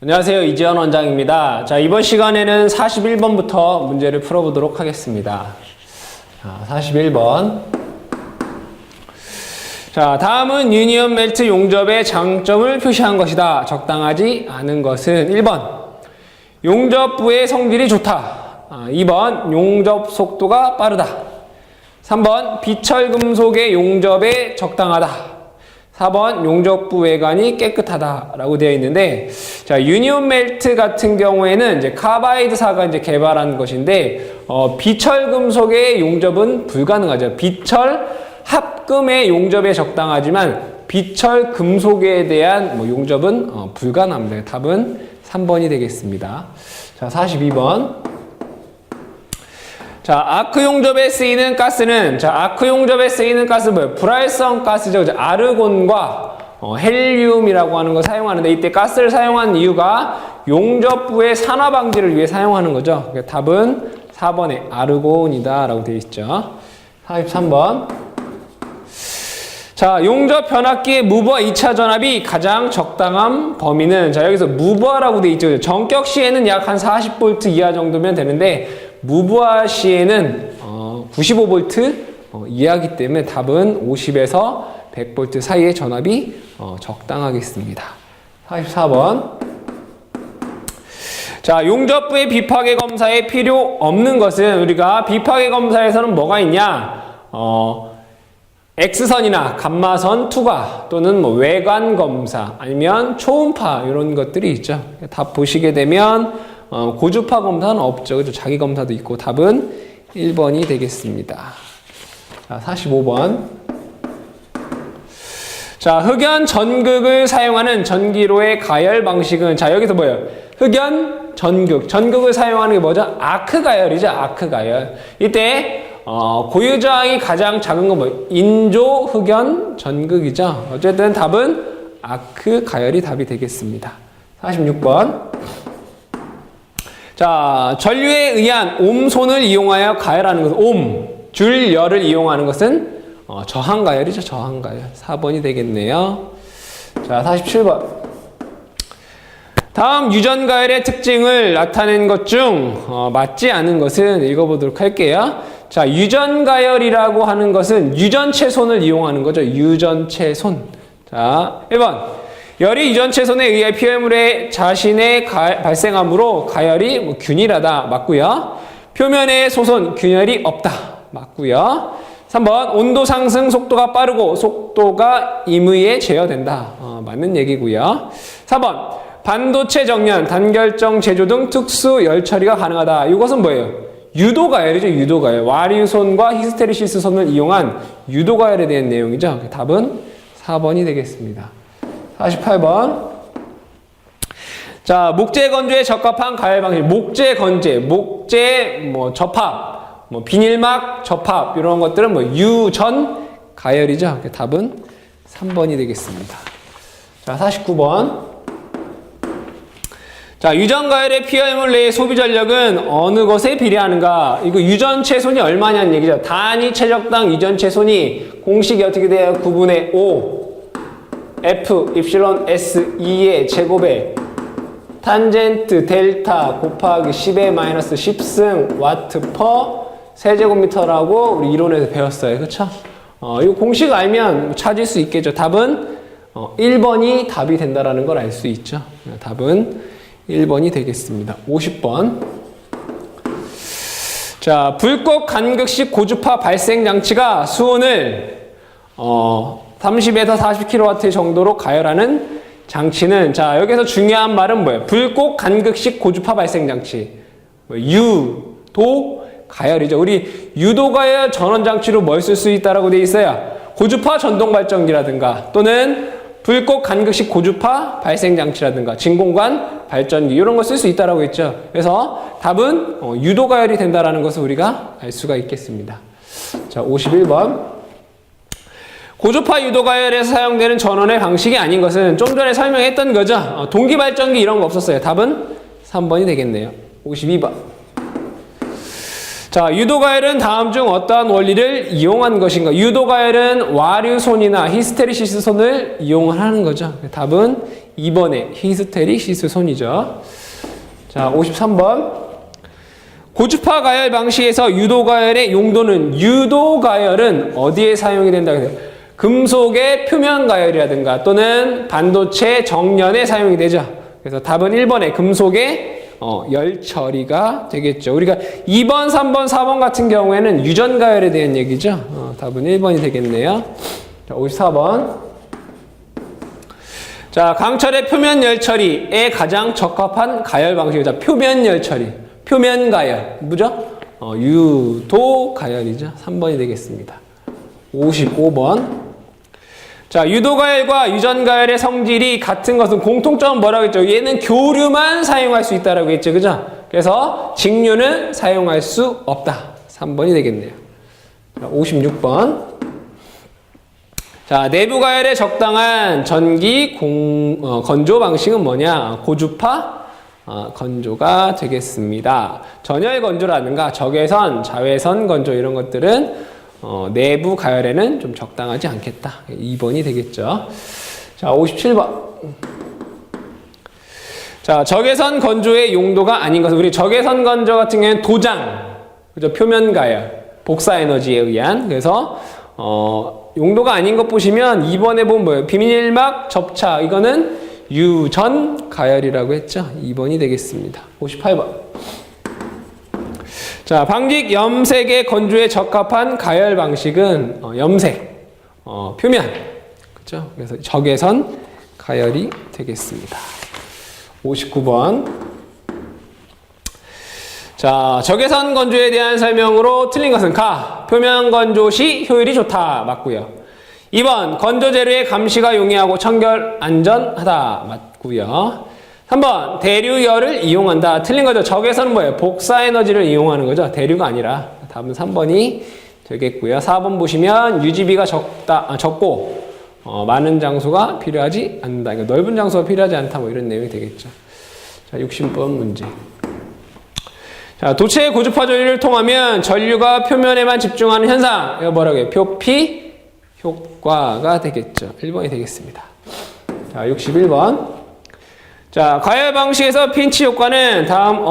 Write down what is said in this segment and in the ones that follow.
안녕하세요. 이지현 원장입니다. 자, 이번 시간에는 41번부터 문제를 풀어보도록 하겠습니다. 자, 41번. 자, 다음은 유니온 멜트 용접의 장점을 표시한 것이다. 적당하지 않은 것은 1번. 용접부의 성질이 좋다. 2번. 용접 속도가 빠르다. 3번. 비철금속의 용접에 적당하다. 4번 용접부 외관이 깨끗하다라고 되어 있는데, 자, 유니온 멜트 같은 경우에는 이제 카바이드사가 이제 개발한 것인데, 비철 금속의 용접은 불가능하죠. 비철 합금의 용접에 적당하지만 비철 금속에 대한 용접은 불가능합니다. 답은 3번이 되겠습니다. 자, 42번. 자, 아크 용접에 쓰이는 가스는, 아크 용접에 쓰이는 가스는 뭐예요? 불활성 가스죠. 아르곤과 헬륨이라고 하는 걸 사용하는데, 이때 가스를 사용한 이유가 용접부의 산화 방지를 위해 사용하는 거죠. 그러니까 답은 4번에 아르곤이다 라고 되어 있죠. 43번. 자, 용접 변압기의 무브와 2차 전압이 가장 적당한 범위는, 자, 여기서 무브화라고 되어 있죠. 전격 시에는 약 한 40V 이하 정도면 되는데, 무브화 시에는 95V 이하이기 때문에 답은 50에서 100V 사이의 전압이 적당하겠습니다. 44번. 자, 용접부의 비파괴 검사에 필요 없는 것은, 우리가 비파괴 검사에서는 뭐가 있냐? X선이나 감마선 투과 또는 외관 검사 아니면 초음파 이런 것들이 있죠. 답 보시게 되면 고주파 검사는 없죠. 그죠? 자기 검사도 있고 답은 1번이 되겠습니다. 자, 45번. 자, 흑연 전극을 사용하는 전기로의 가열 방식은, 자, 여기서 뭐예요? 흑연 전극. 전극을 사용하는 게 뭐죠? 아크 가열이죠. 아크 가열. 이때 고유저항이 가장 작은 건 뭐예요? 인조 흑연 전극이죠. 어쨌든 답은 아크 가열이 답이 되겠습니다. 46번. 자, 전류에 의한 옴손을 이용하여 가열하는 것은, 줄열을 이용하는 것은 저항가열이죠. 저항가열. 4번이 되겠네요. 자, 47번. 다음 유전가열의 특징을 나타낸 것 중 맞지 않은 것은 읽어보도록 할게요. 자, 유전가열이라고 하는 것은 유전체손을 이용하는 거죠. 유전체손. 자, 1번. 열이 유전체손에 의해 피해물의 자신의 발생함으로 가열이 균일하다. 맞고요. 표면의 소손, 균열이 없다. 맞고요. 3번. 온도 상승 속도가 빠르고 속도가 임의에 제어된다. 맞는 얘기고요. 4번. 반도체 정연, 단결정 제조 등 특수 열 처리가 가능하다. 이것은 뭐예요? 유도가열이죠. 유도가열. 와류손과 히스테리시스손을 이용한 유도가열에 대한 내용이죠. 답은 4번이 되겠습니다. 48번. 자, 목재 건조에 적합한 가열 방식. 목재 건재, 목재 접합, 비닐막 접합 이런 것들은 유전 가열이죠. 답은 3번이 되겠습니다. 자, 49번. 자, 유전 가열의 피해물 내의 소비 전력은 어느 것에 비례하는가? 이거 유전체 손이 얼마냐는 얘기죠. 단위 최적당 유전체 손이 공식이 어떻게 돼요? 9분의 5 F 입실론 S 2의 제곱에 탄젠트 델타 곱하기 10의 마이너스 10승 와트 퍼 세제곱미터라고 우리 이론에서 배웠어요. 그쵸? 이거 공식 알면 찾을 수 있겠죠. 답은 1번이 답이 된다라는 걸 알 수 있죠. 답은 1번이 되겠습니다. 50번. 자, 불꽃 간극식 고주파 발생 장치가 수온을 30에서 40kW 정도로 가열하는 장치는, 자, 여기서 중요한 말은 뭐예요? 불꽃 간극식 고주파 발생 장치. 유도 가열이죠. 우리 유도 가열 전원 장치로 뭘 쓸 수 있다라고 되어 있어요? 고주파 전동 발전기라든가 또는 불꽃 간극식 고주파 발생 장치라든가 진공관 발전기 이런 거 쓸 수 있다라고 했죠. 그래서 답은 유도 가열이 된다라는 것을 우리가 알 수가 있겠습니다. 자, 51번. 고주파 유도가열에서 사용되는 전원의 방식이 아닌 것은 좀 전에 설명했던 거죠. 동기발전기 이런 거 없었어요. 답은 3번이 되겠네요. 52번. 자, 유도가열은 다음 중 어떠한 원리를 이용한 것인가? 유도가열은 와류손이나 히스테리시스손을 이용하는 거죠. 답은 2번에 히스테리시스손이죠. 자, 53번. 고주파 가열 방식에서 유도가열의 용도는 유도가열은 어디에 사용이 된다? 금속의 표면 가열이라든가 또는 반도체 정련에 사용이 되죠. 그래서 답은 1번에 금속의 열 처리가 되겠죠. 우리가 2번, 3번, 4번 같은 경우에는 유전 가열에 대한 얘기죠. 답은 1번이 되겠네요. 자, 54번. 자, 강철의 표면 열 처리에 가장 적합한 가열 방식이죠. 표면 열 처리. 표면 가열. 뭐죠? 유도 가열이죠. 3번이 되겠습니다. 55번. 자, 유도가열과 유전가열의 성질이 같은 것은 공통점은 뭐라고 했죠? 얘는 교류만 사용할 수 있다라고 했죠. 그죠? 그래서 직류는 사용할 수 없다. 3번이 되겠네요. 자, 56번. 자, 내부가열에 적당한 전기 건조 방식은 뭐냐? 고주파 건조가 되겠습니다. 전열 건조라든가 적외선, 자외선 건조 이런 것들은 내부 가열에는 좀 적당하지 않겠다. 2번이 되겠죠. 자, 57번. 자, 적외선 건조의 용도가 아닌 것은 우리 적외선 건조 같은 경우에는 도장, 그죠? 표면 가열, 복사 에너지에 의한. 그래서 용도가 아닌 것 보시면 2번에 보면 뭐예요? 비밀막 접착. 이거는 유전 가열이라고 했죠. 2번이 되겠습니다. 58번. 자, 방직 염색의 건조에 적합한 가열 방식은 염색, 표면, 그렇죠? 그래서 적외선 가열이 되겠습니다. 59번. 자, 적외선 건조에 대한 설명으로 틀린 것은 표면 건조 시 효율이 좋다. 맞고요. 2번, 건조 재료의 감시가 용이하고 청결 안전하다. 맞고요. 3번, 대류열을 이용한다. 틀린 거죠. 적외선은 뭐예요? 복사 에너지를 이용하는 거죠. 대류가 아니라. 답은 3번이 되겠고요. 4번 보시면 유지비가 적고 많은 장소가 필요하지 않는다. 그러니까 넓은 장소가 필요하지 않다. 뭐 이런 내용이 되겠죠. 자, 60번 문제. 자, 도체의 고주파 전류를 통하면 전류가 표면에만 집중하는 현상. 이거 뭐라고 해요? 표피 효과가 되겠죠. 1번이 되겠습니다. 자, 61번. 자, 가열 방식에서 핀치 효과는 다음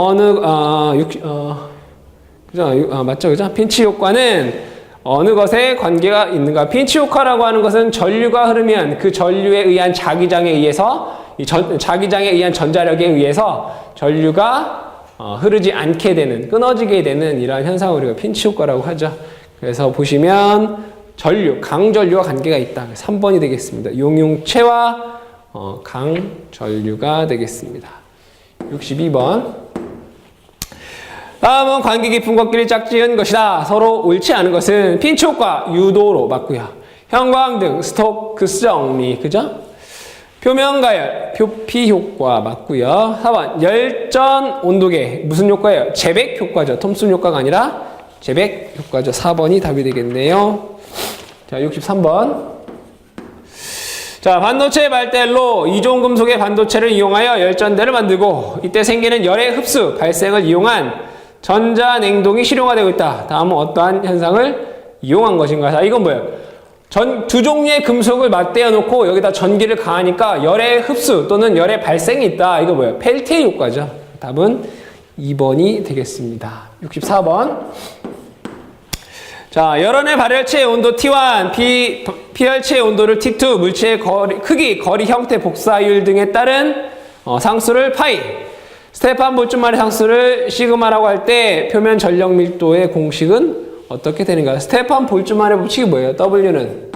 맞죠? 그죠? 핀치 효과는 어느 것에 관계가 있는가? 핀치 효과라고 하는 것은 전류가 흐르면 그 전류에 의한 자기장에 의해서 자기장에 의한 전자력에 의해서 전류가 흐르지 않게 되는, 끊어지게 되는 이러한 현상을 우리가 핀치 효과라고 하죠. 그래서 보시면 강전류와 관계가 있다. 3번이 되겠습니다. 용융체와 강전류가 되겠습니다. 62번. 다음은 관계 깊은 것끼리 짝지은 것이다. 서로 옳지 않은 것은 핀치 효과, 유도로 맞고요. 형광등, 스토크스 정리, 그죠? 표면 가열, 표피 효과 맞고요. 4번. 열전 온도계, 무슨 효과예요? 재백 효과죠. 톰슨 효과가 아니라 재백 효과죠. 4번이 답이 되겠네요. 자, 63번. 자, 반도체 발달로 이종 금속의 반도체를 이용하여 열전대를 만들고 이때 생기는 열의 흡수, 발생을 이용한 전자냉동이 실용화되고 있다. 다음은 어떠한 현상을 이용한 것인가? 자, 이건 뭐예요? 두 종류의 금속을 맞대어 놓고 여기다 전기를 가하니까 열의 흡수 또는 열의 발생이 있다. 이거 뭐예요? 펠티의 효과죠. 답은 2번이 되겠습니다. 64번. 자, 열원의 발열체의 온도 T1, 피열체의 온도를 T2, 물체의 크기, 거리, 형태, 복사율 등에 따른 상수를 파이, 스테판 볼츠만의 상수를 시그마라고 할 때 표면 전력 밀도의 공식은 어떻게 되는가? 스테판 볼츠만의 법칙이 뭐예요? W는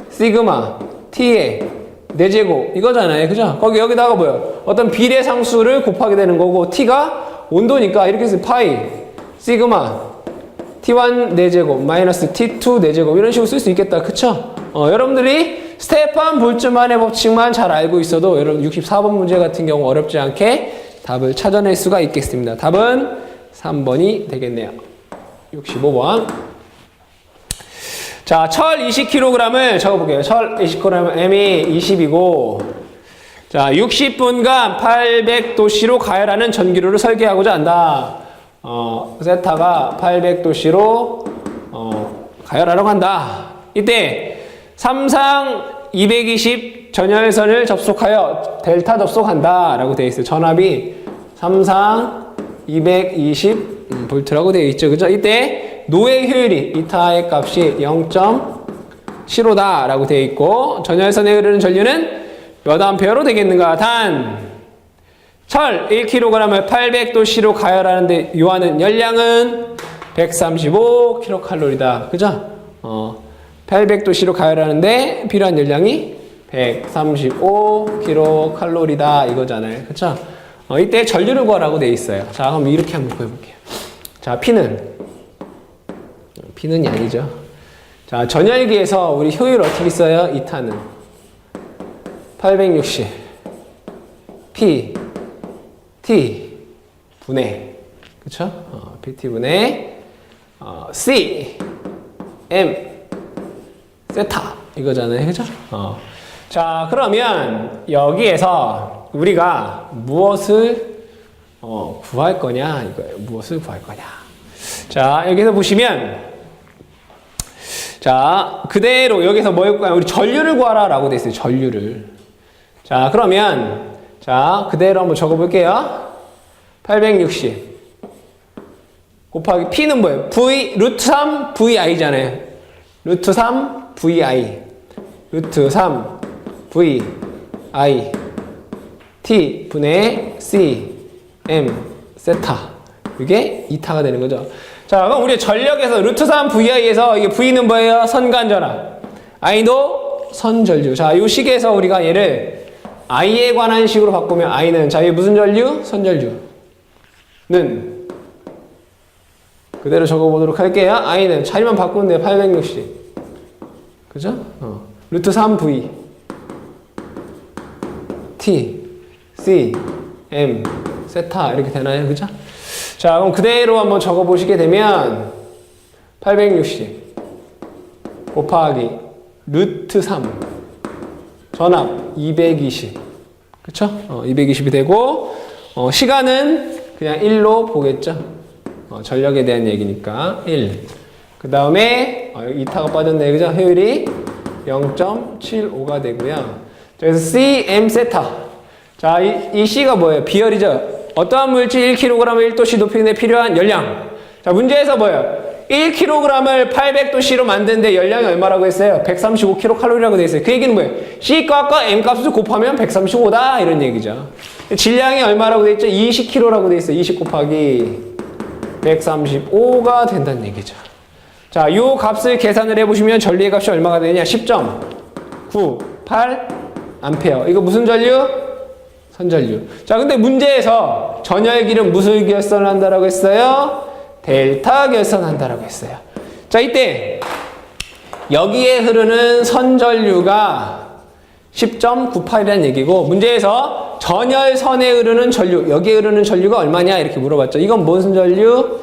시그마, T의 4제곱 이거잖아요. 그죠? 여기다가 뭐예요? 어떤 비례 상수를 곱하게 되는 거고 T가 온도니까 이렇게 해서 파이, 시그마, T1 4제곱 마이너스 T2 4제곱 이런 식으로 쓸 수 있겠다. 그쵸? 여러분들이 스테판 볼츠만의 법칙만 잘 알고 있어도 여러분 64번 문제 같은 경우 어렵지 않게 답을 찾아낼 수가 있겠습니다. 답은 3번이 되겠네요. 65번. 자, 철 20kg을 적어볼게요. 철 20kg M이 20이고 자, 60분간 800도씨로 가열하는 전기료를 설계하고자 한다. 세타가 800도씨로 가열하러 간다. 이때 삼상 220 전열선을 접속하여 델타 접속한다 라고 되어 있어요. 전압이 삼상 220 볼트라고 되어 있죠. 그죠? 이때 노의 효율이 이타의 값이 0.75다 라고 되어 있고, 전열선에 흐르는 전류는 몇 암페어로 되겠는가? 단 철 1kg을 800도씨로 가열하는데 요하는 열량은 135kcal다. 그죠? 800도씨로 가열하는데 필요한 열량이 135kcal다 이거잖아요. 그쵸? 이때 전류를 구하라고 돼 있어요. 자, 그럼 이렇게 한번 구해볼게요. 자, P는 양이죠. 자, 전열기에서 우리 효율 어떻게 써요? 이타는 860 P T 분의, 그쵸? PT 분의 C M 세타 이거잖아요. 그죠? 자, 그러면 여기에서 우리가 무엇을 구할 거냐 이거예요. 무엇을 구할 거냐. 자, 여기서 보시면, 자, 그대로 여기서 뭐였고요? 우리 전류를 구하라 라고 돼 있어요. 전류를. 자, 그러면 자, 그대로 한번 적어볼게요. 860 곱하기 P는 뭐예요? V, 루트 3 VI잖아요. 루트 3 VI 루트 3 VI T 분의 C M 세타, 이게 이타가 되는 거죠. 자, 그럼 우리 전력에서 루트 3 VI에서 이게 V는 뭐예요? 선간전압, I도 선전류. 자, 이 식에서 우리가 얘를 I에 관한 식으로 바꾸면 I는, 자, 이게 무슨 전류? 선전류는 그대로 적어보도록 할게요. I는 자리만 바꾸면 돼요. 860 그죠? 루트 3V T C M 세타 이렇게 되나요? 그죠? 자, 그럼 그대로 한번 적어보시게 되면 860 곱하기 루트 3 전압 220 그쵸? 220이 되고, 시간은 그냥 1로 보겠죠? 전력에 대한 얘기니까 1. 그 다음에 이타가 빠졌네. 그죠? 효율이 0.75가 되고요. 그래서 C, M 세타. 자, 이 C가 뭐예요? 비열이죠? 어떠한 물질 1kg을 1도씨 높이는데 필요한 열량. 자, 문제에서 뭐예요? 1kg을 800도씨로 만드는데 열량이 얼마라고 했어요? 135kcal라고 되어 있어요. 그 얘기는 뭐예요? C값과 M값을 곱하면 135다 이런 얘기죠. 질량이 얼마라고 되어 있죠? 20kg라고 되어 있어요. 20 곱하기 135가 된다는 얘기죠. 자, 이 값을 계산을 해보시면 전류의 값이 얼마가 되냐? 10.98 암페어. 이거 무슨 전류? 선전류. 자, 근데 문제에서 전열기는 무슨 결선을 한다라고 했어요? 델타 결선한다라고 했어요. 자, 이때 여기에 흐르는 선전류가 10.98이라는 얘기고, 문제에서 전열선에 흐르는 전류, 여기에 흐르는 전류가 얼마냐 이렇게 물어봤죠. 이건 무슨 전류?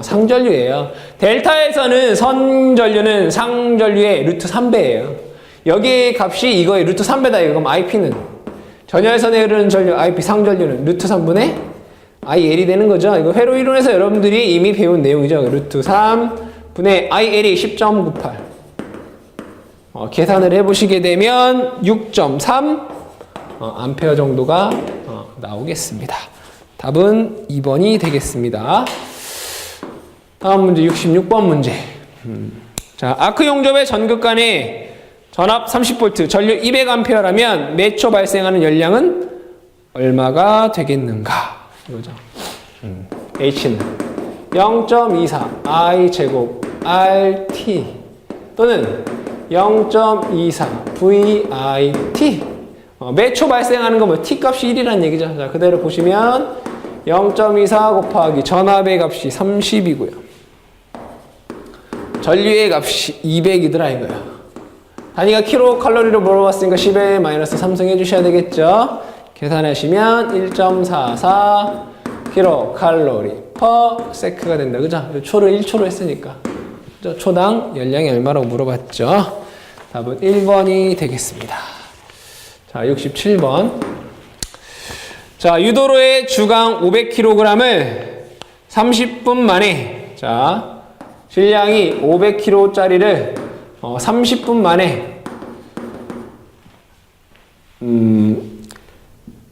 상전류예요. 델타에서는 선전류는 상전류의 루트 3배예요. 여기 값이 이거의 루트 3배다. 그럼 IP는 전열선에 흐르는 전류 IP 상전류는 루트 3분의 IL이 되는 거죠. 이거 회로 이론에서 여러분들이 이미 배운 내용이죠. 루트 3분의 IL이 10.98. 계산을 해보시게 되면 6.3 암페어 정도가 나오겠습니다. 답은 2번이 되겠습니다. 다음 문제 66번 문제. 자, 아크 용접의 전극 간에 전압 30V, 전류 200A라면 몇 초 발생하는 열량은 얼마가 되겠는가? 이거죠. H는 0.24 I 제곱 RT 또는 0.24 VIT. 몇 초 발생하는 거 뭐 T 값이 1이라는 얘기죠. 자, 그대로 보시면 0.24 곱하기 전압의 값이 30이고요. 전류의 값이 200이더라 이거야. 단위가 킬로칼로리로 물어봤으니까 10에 마이너스 3승 해주셔야 되겠죠. 계산하시면 1.44 킬로칼로리 퍼 세크가 된다. 그죠? 초를 1초로 했으니까. 그죠? 초당 열량이 얼마라고 물어봤죠. 답은 1번이 되겠습니다. 자, 67번. 자, 유도로의 주강 500kg을 30분 만에, 자, 질량이 500kg짜리를 30분 만에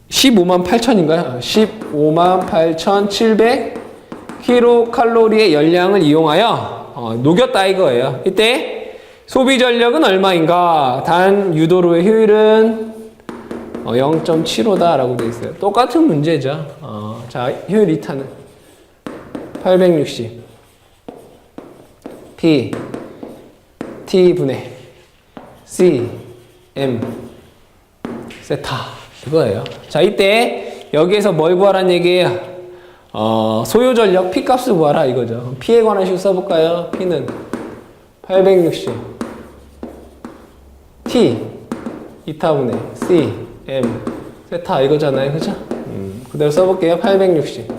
15만 8천인가요? 15만 8,700 킬로칼로리의 열량을 이용하여 녹였다 이거예요. 이때 소비 전력은 얼마인가? 단 유도로의 효율은 0.75다 라고 되어 있어요. 똑같은 문제죠. 자, 효율 2타는 860 P T분의 C M 세타 이거예요. 자, 이때 여기에서 뭘 구하라는 얘기예요? 소요 전력 P 값을 구하라 이거죠. P에 관한 식 써볼까요? P는 860 T 2타분의 C M 세타 이거잖아요. 그죠? 그대로 써볼게요. 860.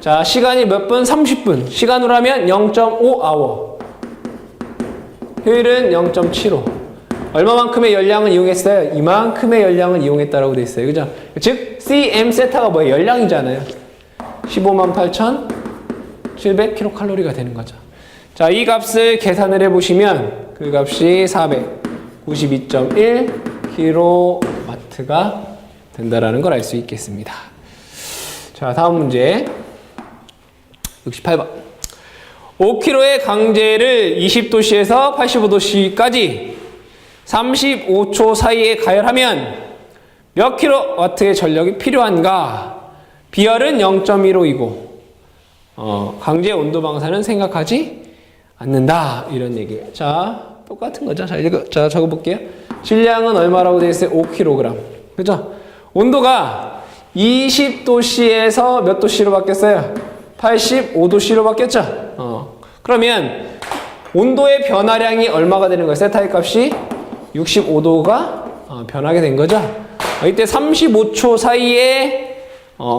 자, 시간이 몇 분? 30분. 시간으로 하면 0.5아워. 효율은 0.75. 얼마만큼의 열량을 이용했어요? 이만큼의 열량을 이용했다라고 되어 있어요. 그죠? 즉, CM 세타가 뭐예요? 열량이잖아요. 158,700 킬로칼로리가 되는 거죠. 자, 이 값을 계산을 해보시면 그 값이 492.1 킬로와트가 된다라는 걸 알 수 있겠습니다. 자, 다음 문제. 68번. 5kg의 강제를 20도씨에서 85도씨까지 35초 사이에 가열하면 몇 킬로와트의 전력이 필요한가? 비열은 0.15이고 강제 온도 방사는 생각하지 않는다. 이런 얘기예요. 자, 똑같은 거죠. 자, 적어볼게요. 질량은 얼마라고 되어 있어요? 5kg. 그죠? 온도가 20도씨에서 몇 도씨로 바뀌었어요? 85도씨로 바뀌었죠? 그러면 온도의 변화량이 얼마가 되는 거예요? 세타의 값이 65도가 변하게 된 거죠? 이때 35초 사이에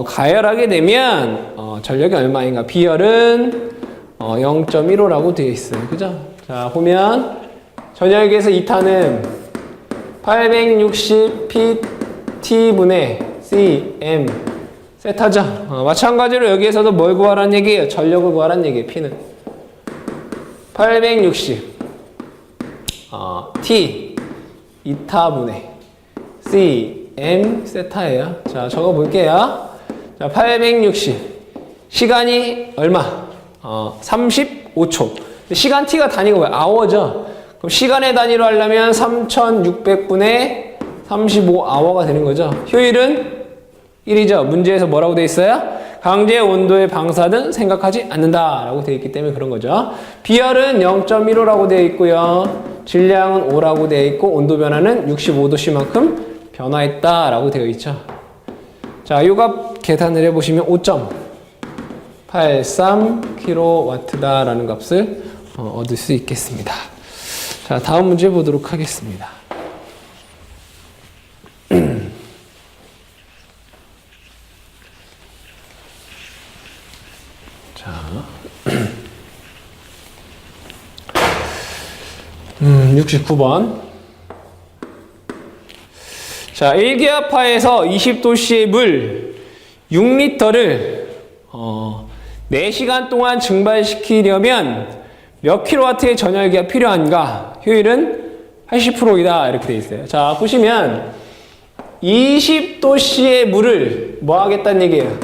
가열하게 되면 전력이 얼마인가? 비열은 0.15라고 되어 있어요. 그죠? 자, 보면 전열기에서 2타는 860 PT분의 CM 세타죠. 마찬가지로 여기에서도 뭘 구하라는 얘기예요? 전력을 구하라는 얘기예요. P는 860 T 2타분의 CM 세타예요. 자, 적어볼게요. 자, 860 시간이 얼마? 35초. 시간 T가 단위가 뭐예요? 아워죠. 그럼 시간의 단위로 하려면 3600분의 35아워가 되는 거죠. 효율은 1이죠. 문제에서 뭐라고 되어 있어요? 강제 온도의 방사는 생각하지 않는다 라고 되어 있기 때문에 그런 거죠. 비열은 0.15라고 되어 있고요. 질량은 5라고 되어 있고 온도 변화는 65도씨만큼 변화했다 라고 되어 있죠. 자, 요 값 계산을 해보시면 5.83kW다 라는 값을 얻을 수 있겠습니다. 자, 다음 문제 보도록 하겠습니다. 자, 69번. 자, 1기압하에서 20도씨의 물 6리터를 4시간 동안 증발시키려면 몇 킬로와트의 전열기가 필요한가? 효율은 80%이다. 이렇게 되어 있어요. 자, 보시면 20도씨의 물을 뭐 하겠다는 얘기예요?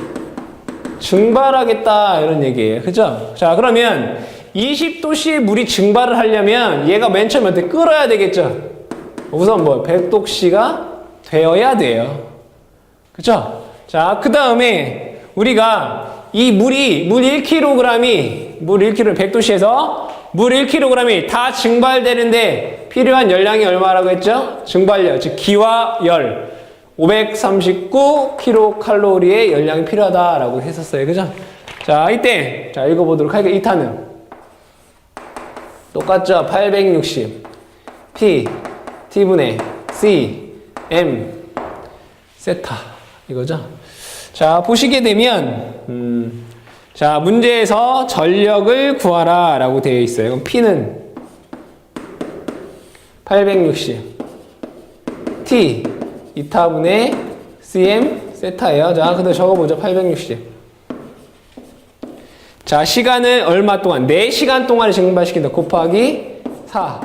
증발하겠다. 이런 얘기예요. 그죠? 자, 그러면 20도씨의 물이 증발을 하려면 얘가 맨 처음에 어떻게 끓어야 되겠죠? 우선 뭐 100도씨가 되어야 돼요. 그죠? 자, 그 다음에 우리가 이 물 1kg이 100도씨에서 물 1kg이 다 증발되는데 필요한 열량이 얼마라고 했죠? 증발력, 즉 기와 열 539kcal의 열량이 필요하다라고 했었어요. 그죠? 자, 이때 자, 읽어보도록 할게요. 2타는 똑같죠? 860 P T분의 C M 세타 이거죠? 자, 보시게 되면 자, 문제에서 전력을 구하라 라고 되어 있어요. 그럼 P는 860 T 2타분의 CM 세타예요. 자, 그대로 적어보죠. 860 자, 시간을 얼마 동안? 4시간 동안에 증발시킨다. 곱하기 4.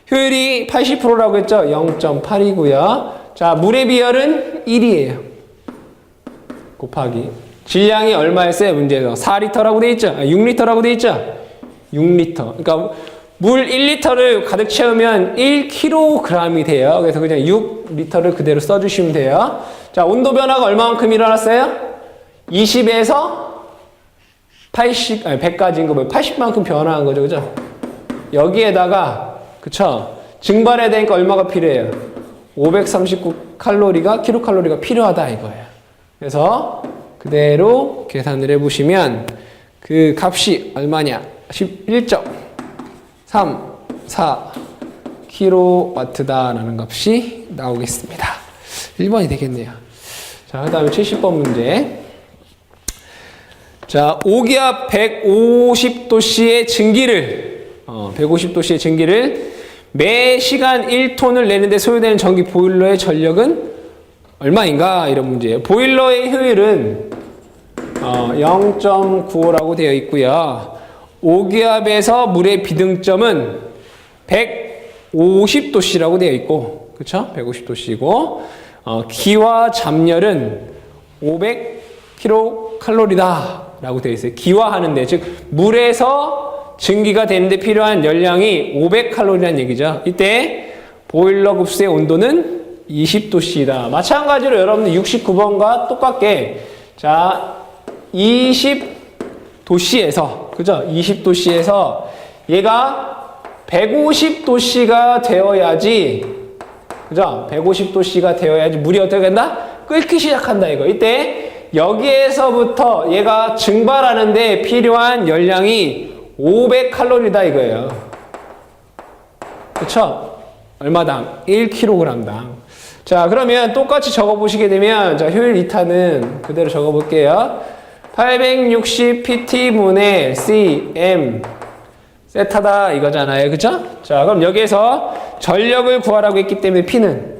효율이 80%라고 했죠? 0.8이고요. 자, 물의 비율은 1이에요. 곱하기. 질량이 얼마였어요? 문제에서. 4리터라고 돼 있죠? 6리터라고 돼 있죠? 6리터. 그러니까 물 1리터를 가득 채우면 1kg이 돼요. 그래서 그냥 6리터를 그대로 써주시면 돼요. 자, 온도 변화가 얼마만큼 일어났어요? 20에서 80, 아니 100까지인 거, 80만큼 변화한 거죠. 그죠? 여기에다가, 그쵸? 증발해야 되니까 얼마가 필요해요? 539칼로리가, 킬로칼로리가 필요하다 이거예요. 그래서 그대로 계산을 해보시면 그 값이 얼마냐? 11.34 킬로와트다라는 값이 나오겠습니다. 1번이 되겠네요. 자, 그 다음에 70번 문제. 자, 오기압 150도씨의 증기를, 150도씨의 증기를 매 시간 1톤을 내는데 소요되는 전기 보일러의 전력은 얼마인가? 이런 문제예요. 보일러의 효율은 0.95라고 되어 있고요. 오기압에서 물의 비등점은 150도씨라고 되어 있고, 그쵸? 150도씨고, 기와 잡열은 500kcal다 라고 되어 있어요. 기화하는데, 즉 물에서 증기가 되는데 필요한 열량이 500칼로리라는 얘기죠. 이때 보일러 급수의 온도는 20도씨다. 마찬가지로 여러분들 69번과 똑같게 자 20도씨에서 그죠? 20도씨에서 얘가 150도씨가 되어야지 그죠? 150도씨가 되어야지 물이 어떻게 된다? 끓기 시작한다 이거. 이때 여기에서부터 얘가 증발하는데 필요한 열량이 500칼로리다 이거예요. 그쵸? 얼마당? 1kg당. 자, 그러면 똑같이 적어보시게 되면, 자, 효율 2타는 그대로 적어볼게요. 860pt분의 cm 세타다 이거잖아요. 그쵸? 자, 그럼 여기에서 전력을 구하라고 했기 때문에 P는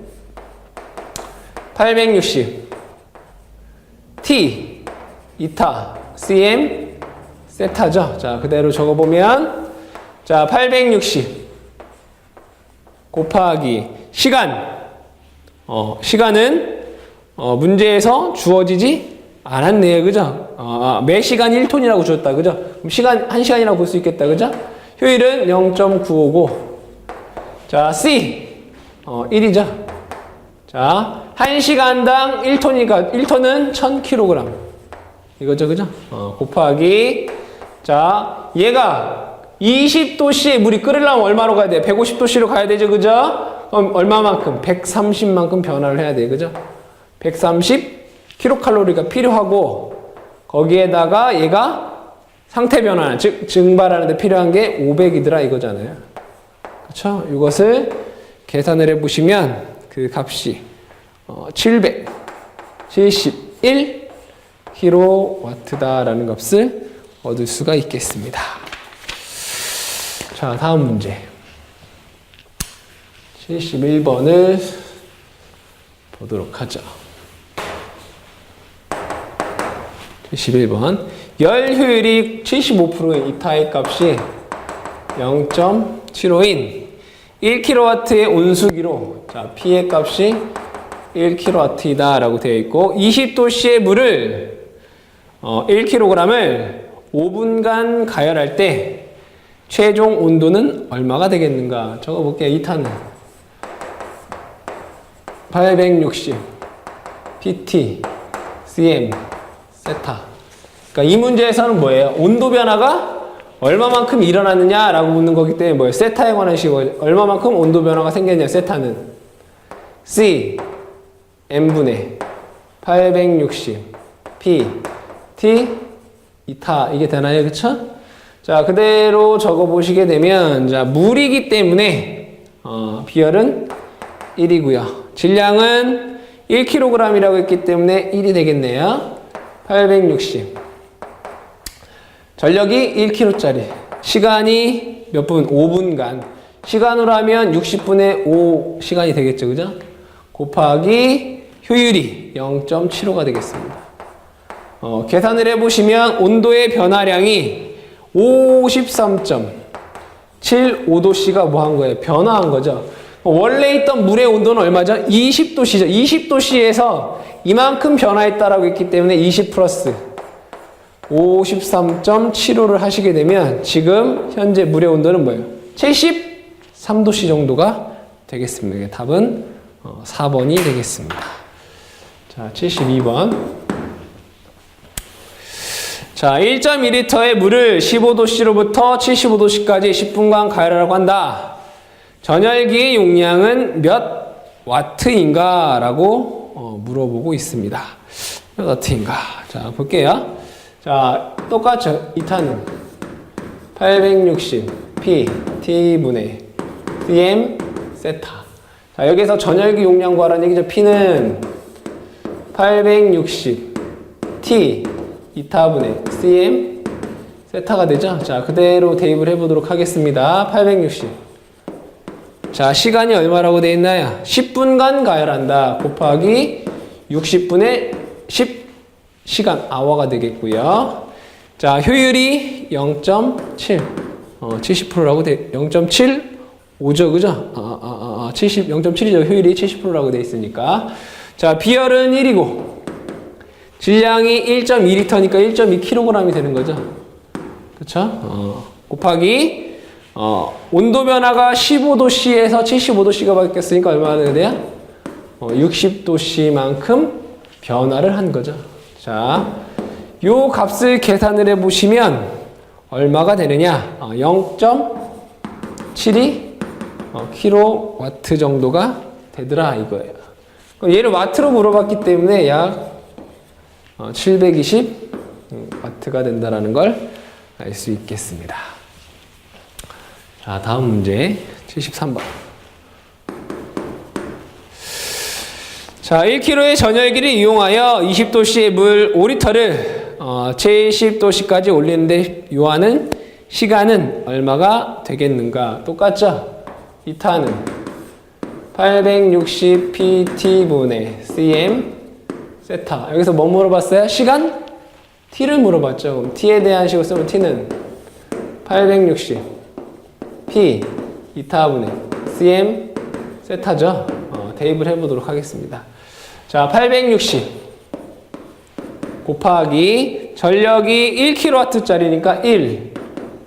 860 T 2타 cm 세타죠. 자, 그대로 적어보면 자, 860 곱하기 시간. 시간은 문제에서 주어지지 않았네요. 그죠? 매 시간 1톤이라고 주었다. 그죠? 그럼 시간 1시간이라고 볼 수 있겠다. 그죠? 효율은 0.955. 자, C 1이죠. 자, 1시간당 1톤이니까 1톤은 1000kg. 이거죠. 그죠? 곱하기 자, 얘가 20도씨에 물이 끓으려면 얼마로 가야 돼? 150도씨로 가야 되죠. 그죠? 그럼 얼마만큼? 130만큼 변화를 해야 돼. 그죠? 130kcal가 필요하고 거기에다가 얘가 상태 변화, 즉 증발하는 데 필요한 게 500이더라 이거잖아요. 그렇죠? 이것을 계산을 해 보시면 그 값이 771kW다라는 값을 얻을 수가 있겠습니다. 자, 다음 문제. 71번을 보도록 하죠. 71번. 열 효율이 75%인 이타의 값이 0.75인 1kW의 온수기로 자, P의 값이 1kW이다 라고 되어 있고 20도씨의 물을 1kg을 5분간 가열할 때 최종 온도는 얼마가 되겠는가? 적어볼게요. 이타는 860 pt cm 세타. 그러니까 이 문제에서는 뭐예요? 온도 변화가 얼마만큼 일어났느냐라고 묻는 거기 때문에 뭐예요? 세타에 관한 식으로 얼마만큼 온도 변화가 생겼냐? 세타는 c m분의 860 p t 이타 이게 되나요? 그쵸? 자, 그대로 적어 보시게 되면 자, 물이기 때문에 비열은 1이고요. 질량은 1kg이라고 했기 때문에 1이 되겠네요. 860. 전력이 1kg짜리. 시간이 몇 분? 5분간. 시간으로 하면 60분의 5 시간이 되겠죠. 그죠? 곱하기 효율이 0.75가 되겠습니다. 계산을 해보시면 온도의 변화량이 53.75도씨가 뭐 한 거예요? 변화한 거죠. 원래 있던 물의 온도는 얼마죠? 20도씨죠. 20도씨에서 이만큼 변화했다라고 했기 때문에 20 플러스 53.75를 하시게 되면 지금 현재 물의 온도는 뭐예요? 73도씨 정도가 되겠습니다. 답은 4번이 되겠습니다. 자, 72번. 자, 1.2리터의 물을 15도씨로부터 75도씨까지 10분간 가열하라고 한다. 전열기의 용량은 몇 와트인가? 라고 물어보고 있습니다. 몇 와트인가? 자, 볼게요. 자, 똑같죠? 2타는 860 P T분의 Cm 세타. 자, 여기서 전열기 용량 구하라는 얘기죠. P는 860 T 2타분의 Cm 세타가 되죠. 자, 그대로 대입을 해보도록 하겠습니다. 860. 자, 시간이 얼마라고 되어 있나요? 10분간 가열한다. 곱하기 60분의 10시간 아워가 되겠고요. 자, 효율이 0.7. 70%라고 돼. 0.75죠. 그죠? 0.7이죠. 효율이 70%라고 돼 있으니까. 자, 비열은 1이고 질량이 1.2리터니까 1.2kg이 되는 거죠. 그쵸? 곱하기 온도 변화가 15도씨에서 75도씨가 바뀌었으니까 얼마나 돼요? 60도씨만큼 변화를 한 거죠. 자, 요 값을 계산을 해보시면 얼마가 되느냐? 0.72 킬로와트 정도가 되더라 이거예요. 얘를 와트로 물어봤기 때문에 약 720 와트가 된다라는 걸 알 수 있겠습니다. 자, 다음 문제 73번. 자, 1kg의 전열기를 이용하여 20도씨의 물 5리터를 70도씨까지 올리는데 요하는 시간은 얼마가 되겠는가? 똑같죠? 2타는 860 PT분의 Cm 세타. 여기서 뭐 물어봤어요? 시간? T를 물어봤죠. 그럼 T에 대한 식을 쓰면 T는 860 P 2타분의 Cm 세타죠. 대입을 해보도록 하겠습니다. 자, 860 곱하기 전력이 1kW짜리니까 1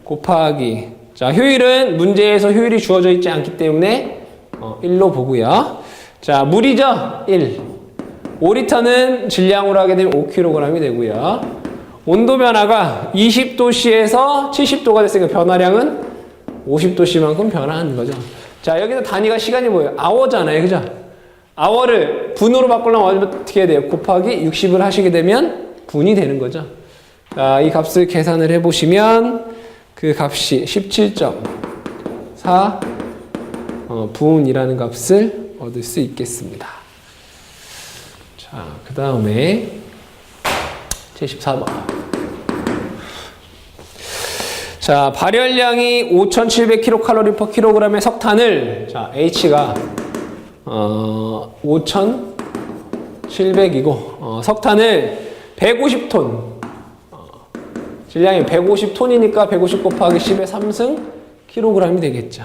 곱하기 자, 효율은 문제에서 효율이 주어져 있지 않기 때문에 1로 보고요. 자, 물이죠. 1 5리터는 질량으로 하게 되면 5kg이 되고요. 온도 변화가 20도씨에서 70도가 됐으니까 변화량은 50도씨만큼 변화하는 거죠. 자, 여기서 단위가 시간이 뭐예요? 아워잖아요. 그죠? 아워를 분으로 바꾸려면 어떻게 해야 돼요? 곱하기 60을 하시게 되면 분이 되는 거죠. 자, 이 값을 계산을 해보시면 그 값이 17.4 분이라는 값을 얻을 수 있겠습니다. 자, 그 다음에 74번. 자, 발열량이 5,700kcal/kg의 석탄을 자, H가 5,700이고 석탄을 150톤 질량이 150톤이니까 150 곱하기 10의 3승 kg이 되겠죠.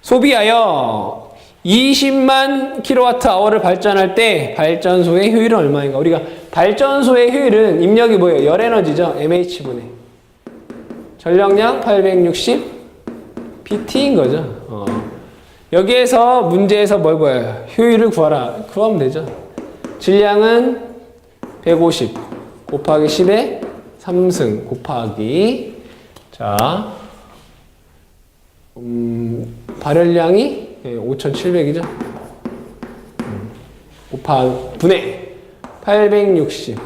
소비하여 20만 kWh를 발전할 때 발전소의 효율은 얼마인가? 우리가 발전소의 효율은 입력이 뭐예요? 열에너지죠. MH분의 전력량 860 PT인 거죠. 여기에서 문제에서 뭘 구해요? 효율을 구하라. 구하면 되죠. 질량은 150 곱하기 10의 3승 곱하기 자 발열량이 5,700이죠. 곱하기 분의 860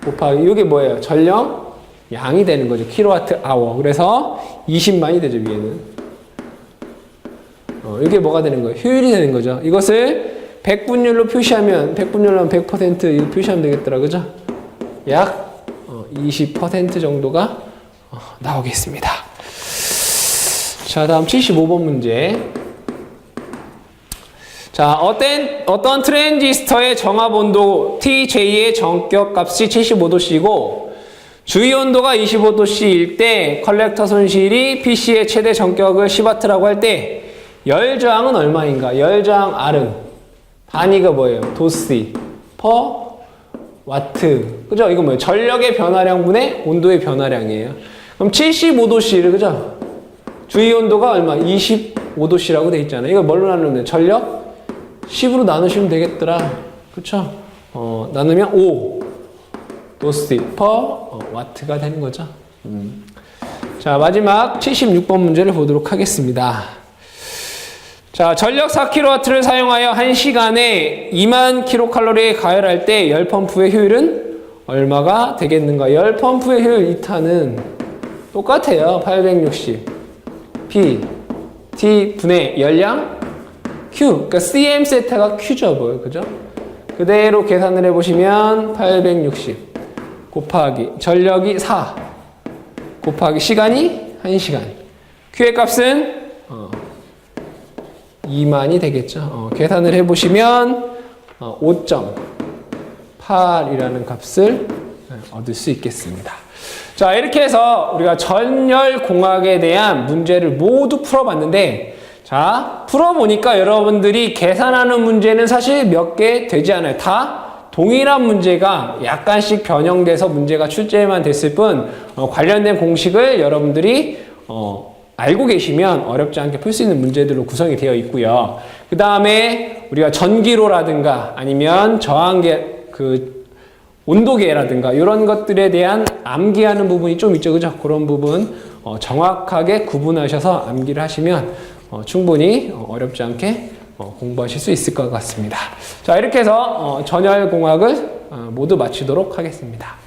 곱하기 이게 뭐예요? 전력 양이 되는 거죠. 킬로와트 아워. 그래서 20만이 되죠. 위에는 이게 뭐가 되는 거예요? 효율이 되는 거죠. 이것을 100분율로 표시하면 100분율로 100% 이거 표시하면 되겠더라. 그죠? 약 20% 정도가 나오겠습니다. 자, 다음 75번 문제. 자, 어떤 트랜지스터의 정압 온도 TJ의 정격 값이 75도씨고 주위 온도가 25도씨일 때 컬렉터 손실이 PC의 최대 정격을 10W라고 할 때 열 저항은 얼마인가? 열 저항 R은 단위가 뭐예요? 도씨 퍼 와트. 그죠? 이거 뭐예요? 전력의 변화량분의 온도의 변화량이에요. 그럼 75도씨를 그죠? 주위 온도가 얼마? 25도씨라고 돼 있잖아요. 이거 뭘로 나누면 전력 10으로 나누시면 되겠더라. 그쵸? 나누면 5 도씨 퍼 와트가 되는 거죠. 자, 마지막 76번 문제를 보도록 하겠습니다. 자, 전력 4kW를 사용하여 1시간에 2만 kcal 가열할 때 열 펌프의 효율은 얼마가 되겠는가? 열 펌프의 효율 2타는 똑같아요. 860 P T 분의 열량 Q. 그러니까 CM 세타가 Q죠, 뭐, 그죠? 그대로 계산을 해보시면 860 곱하기 전력이 4 곱하기 시간이 1시간. Q의 값은 2만이 되겠죠. 계산을 해보시면 5.8이라는 값을 얻을 수 있겠습니다. 자, 이렇게 해서 우리가 전열공학에 대한 문제를 모두 풀어봤는데, 자, 풀어보니까 여러분들이 계산하는 문제는 사실 몇 개 되지 않아요. 다 동일한 문제가 약간씩 변형돼서 문제가 출제만 됐을 뿐 관련된 공식을 여러분들이 알고 계시면 어렵지 않게 풀 수 있는 문제들로 구성이 되어 있고요. 그 다음에 우리가 전기로라든가 아니면 저항계, 온도계라든가 이런 것들에 대한 암기하는 부분이 좀 있죠. 그죠? 그런 부분 정확하게 구분하셔서 암기를 하시면 충분히 어렵지 않게 공부하실 수 있을 것 같습니다. 자, 이렇게 해서 전열공학을 모두 마치도록 하겠습니다.